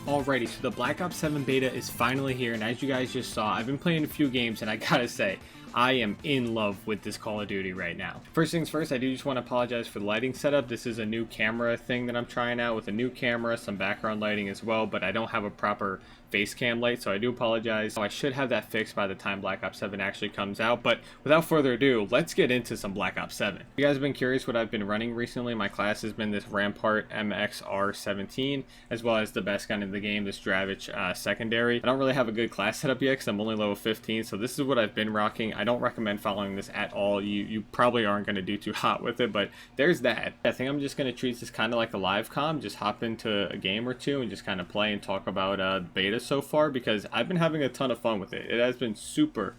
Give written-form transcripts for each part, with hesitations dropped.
Alrighty, so the Black Ops 7 beta is finally here, and as you guys just saw, I've been playing a few games, and I gotta say, I am in love with this Call of Duty right now. First things first, I do just want to apologize for the lighting setup. This is a new camera thing that I'm trying out with a new camera, some background lighting as well, but I don't have a proper face cam light, so I do apologize. So I should have that fixed by the time Black Ops 7 actually comes out, but without further ado, let's get into some Black Ops 7. If you guys have been curious what I've been running recently, my class has been this Rampart MXR17, as well as the best gun in the game, this Dravich secondary. I don't really have a good class setup yet because I'm only level 15, so this is what I've been rocking. I don't recommend following this at all. You probably aren't going to do too hot with it, but there's that. I think I'm just going to treat this kind of like a live comm, just hop into a game or two and just kind of play and talk about beta so far, because I've been having a ton of fun with it. It has been super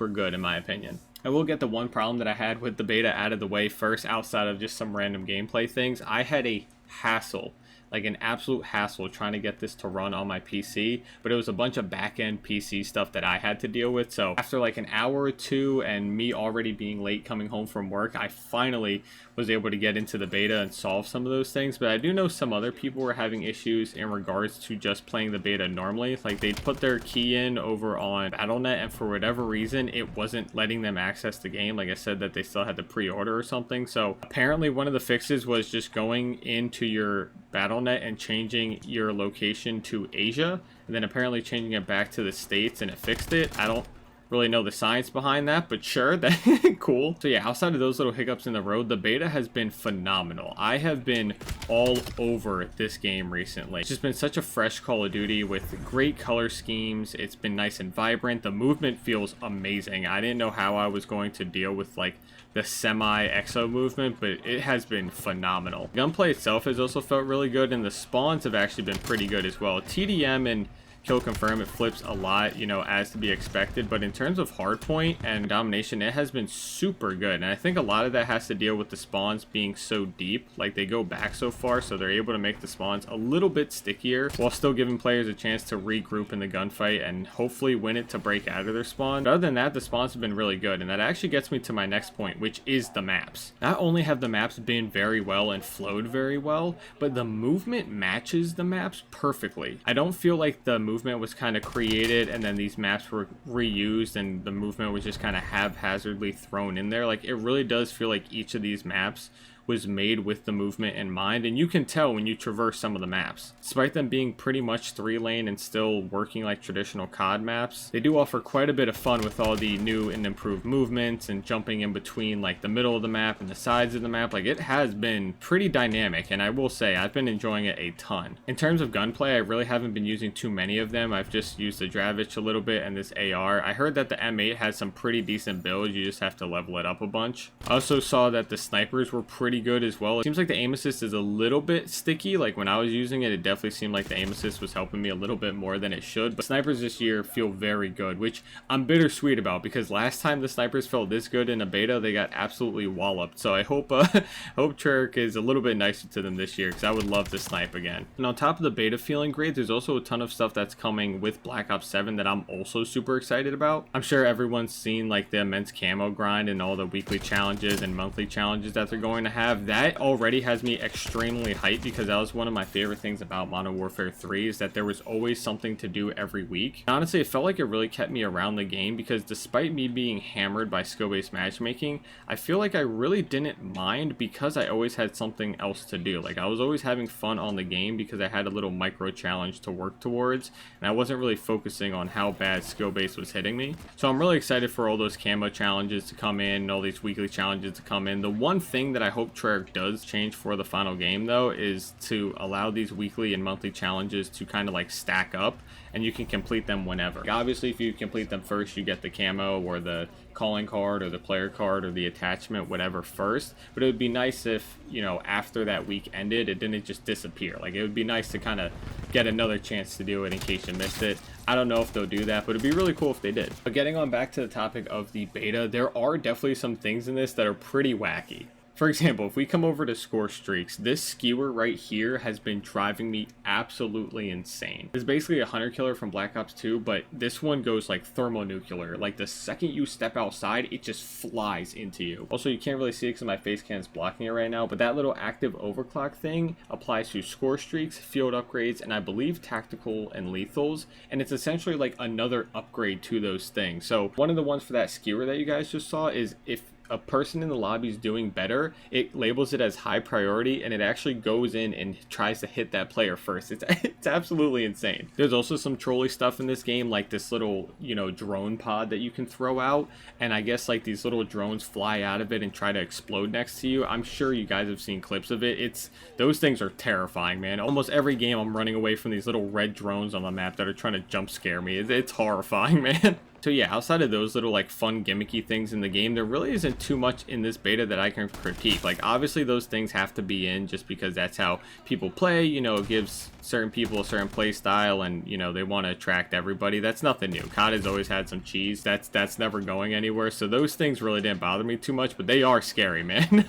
good in my opinion. I will get the one problem that I had with the beta out of the way first, outside of just some random gameplay things. I had a hassle, like an absolute hassle, trying to get this to run on my PC, but it was a bunch of back-end PC stuff that I had to deal with. So after like an hour or two and me already being late coming home from work, I finally was able to get into the beta and solve some of those things. But I do know some other people were having issues in regards to just playing the beta normally. Like they'd put their key in over on Battle.net, and for whatever reason it wasn't letting them access the game. Like I said, that they still had to pre-order or something. So apparently one of the fixes was just going into your Battle.net and changing your location to Asia, and then apparently changing it back to the States, and it fixed it. I don't really know the science behind that, but sure, that cool. So yeah, outside of those little hiccups in the road, the beta has been phenomenal. I have been all over this game recently. It's just been such a fresh Call of Duty with great color schemes. It's been nice and vibrant. The movement feels amazing. I didn't know how I was going to deal with like the semi-exo movement, but it has been phenomenal. Gunplay itself has also felt really good, and the spawns have actually been pretty good as well. TDM and kill confirm, it flips a lot, you know, as to be expected, but in terms of hardpoint and domination, it has been super good. And I think a lot of that has to deal with the spawns being so deep, like they go back so far, so they're able to make the spawns a little bit stickier while still giving players a chance to regroup in the gunfight and hopefully win it to break out of their spawn. But other than that, the spawns have been really good, and that actually gets me to my next point, which is the maps. Not only have the maps been very well and flowed very well, but the movement matches the maps perfectly. I don't feel like the movement was kind of created and then these maps were reused and the movement was just kind of haphazardly thrown in there. Like, it really does feel like each of these maps was made with the movement in mind, and you can tell when you traverse some of the maps. Despite them being pretty much 3-lane and still working like traditional COD maps, they do offer quite a bit of fun with all the new and improved movements and jumping in between like the middle of the map and the sides of the map. Like, it has been pretty dynamic, and I will say I've been enjoying it a ton. In terms of gunplay, I really haven't been using too many of them. I've just used the Dravich a little bit and this AR. I heard that the M8 has some pretty decent builds, you just have to level it up a bunch. I also saw that the snipers were pretty good as well. It seems like the aim assist is a little bit sticky. Like when I was using it, it definitely seemed like the aim assist was helping me a little bit more than it should. But snipers this year feel very good, which I'm bittersweet about, because last time the snipers felt this good in a beta, they got absolutely walloped. So I hope Treyarch is a little bit nicer to them this year, because I would love to snipe again. And on top of the beta feeling great, there's also a ton of stuff that's coming with Black Ops 7 that I'm also super excited about. I'm sure everyone's seen like the immense camo grind and all the weekly challenges and monthly challenges that they're going to have. That already has me extremely hyped, because that was one of my favorite things about Modern Warfare 3, is that there was always something to do every week. Honestly, it felt like it really kept me around the game, because despite me being hammered by skill-based matchmaking, I feel like I really didn't mind, because I always had something else to do. Like, I was always having fun on the game because I had a little micro challenge to work towards, and I wasn't really focusing on how bad skill-based was hitting me. So I'm really excited for all those camo challenges to come in and all these weekly challenges to come in. The one thing that I hope Treyarch does change for the final game, though, is to allow these weekly and monthly challenges to kind of like stack up, and you can complete them whenever. Like, obviously, if you complete them first, you get the camo or the calling card or the player card or the attachment, whatever, first. But it would be nice if, you know, after that week ended, it didn't just disappear. Like, it would be nice to kind of get another chance to do it in case you missed it. I don't know if they'll do that, but it'd be really cool if they did. But getting on back to the topic of the beta, there are definitely some things in this that are pretty wacky. For example, if we come over to score streaks, this skewer right here has been driving me absolutely insane. It's basically a hunter killer from Black Ops 2, but this one goes like thermonuclear. Like the second you step outside, it just flies into you. Also, you can't really see it because my face cam is blocking it right now, but that little active overclock thing applies to score streaks, field upgrades, and I believe tactical and lethals. And it's essentially like another upgrade to those things. So one of the ones for that skewer that you guys just saw is if a person in the lobby is doing better, it labels it as high priority, and it actually goes in and tries to hit that player first. It's absolutely insane. There's also some trolly stuff in this game, like this little, you know, drone pod that you can throw out, and I guess like these little drones fly out of it and try to explode next to you. I'm sure you guys have seen clips of it. Those things are terrifying, man. Almost every game I'm running away from these little red drones on the map that are trying to jump scare me. It's horrifying, man. So yeah, outside of those little like fun gimmicky things in the game, there really isn't too much in this beta that I can critique. Like obviously those things have to be in just because that's how people play, you know, it gives certain people a certain play style, and you know, they want to attract everybody. That's nothing new. COD has always had some cheese. That's never going anywhere. So those things really didn't bother me too much, but they are scary, man.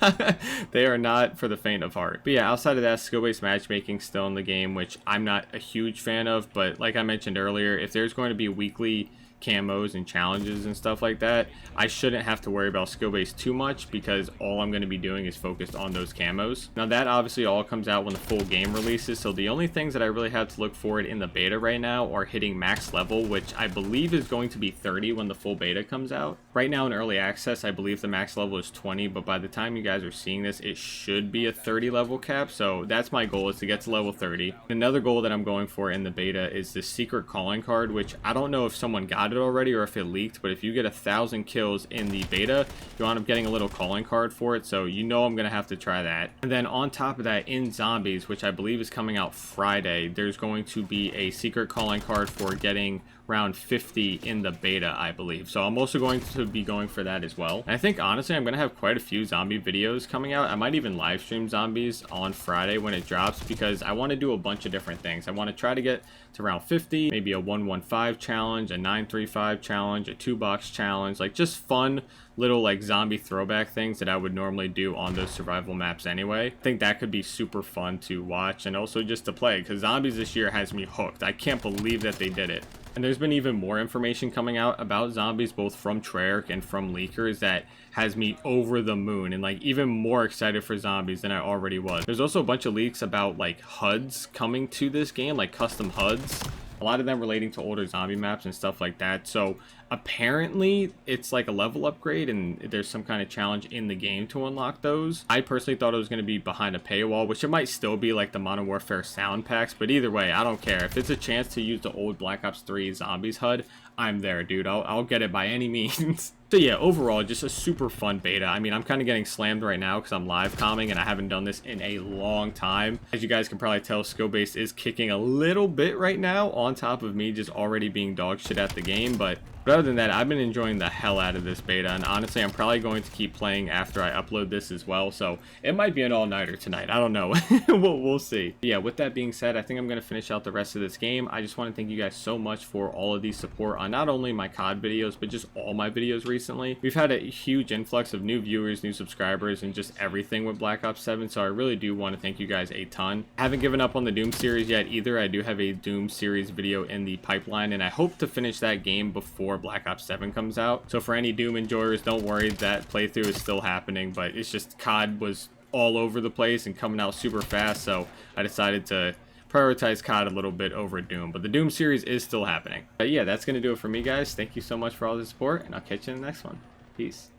They are not for the faint of heart. But yeah, outside of that, skill-based matchmaking still in the game, which I'm not a huge fan of, but like I mentioned earlier, if there's going to be weekly camos and challenges and stuff like that, I shouldn't have to worry about skill base too much because all I'm going to be doing is focused on those camos. Now that obviously all comes out when the full game releases, so the only things that I really have to look forward in the beta right now are hitting max level, which I believe is going to be 30 when the full beta comes out. Right now in early access, I believe the max level is 20, but by the time you guys are seeing this, it should be a 30 level cap, so that's my goal, is to get to level 30. Another goal that I'm going for in the beta is the secret calling card, which I don't know if someone got it already or if it leaked, but if you get 1,000 kills in the beta, you end up getting a little calling card for it, so you know I'm gonna have to try that. And then on top of that, in zombies, which I believe is coming out Friday, there's going to be a secret calling card for getting round 50 in the beta, I believe. So I'm also going to be going for that as well. And I think honestly I'm gonna have quite a few zombie videos coming out. I might even live stream zombies on Friday when it drops, because I want to do a bunch of different things. I want to try to get to round 50, maybe a 115 challenge, a 935 challenge, a 2-box challenge, like just fun little like zombie throwback things that I would normally do on those survival maps anyway. I think that could be super fun to watch and also just to play, because zombies this year has me hooked. I can't believe that they did it. And there's been even more information coming out about zombies, both from Treyarch and from leakers, that has me over the moon and like even more excited for zombies than I already was. There's also a bunch of leaks about like HUDs coming to this game, like custom HUDs. A lot of them relating to older zombie maps and stuff like that. So apparently it's like a level upgrade and there's some kind of challenge in the game to unlock those. I personally thought it was going to be behind a paywall, which it might still be like the Modern Warfare sound packs, but either way, I don't care. If it's a chance to use the old Black Ops 3 Zombies HUD, I'm there, dude. I'll get it by any means. So yeah, overall, just a super fun beta. I mean, I'm kind of getting slammed right now because I'm live comming and I haven't done this in a long time. As you guys can probably tell, skill base is kicking a little bit right now, on top of me just already being dog shit at the game. But other than that, I've been enjoying the hell out of this beta, and honestly, I'm probably going to keep playing after I upload this as well. So it might be an all-nighter tonight. I don't know. We'll see. But yeah, with that being said, I think I'm going to finish out the rest of this game. I just want to thank you guys so much for all of the support on not only my COD videos, but just all my videos recently. We've had a huge influx of new viewers, new subscribers, and just everything with Black Ops 7, so I really do want to thank you guys a ton. I haven't given up on the Doom series yet either. I do have a Doom series video in the pipeline, and I hope to finish that game before Black Ops 7 comes out. So for any Doom enjoyers, don't worry, that playthrough is still happening, but it's just COD was all over the place and coming out super fast, so I decided to prioritize COD a little bit over Doom, but the Doom series is still happening. But yeah, that's going to do it for me, guys. Thank you so much for all the support, and I'll catch you in the next one. Peace.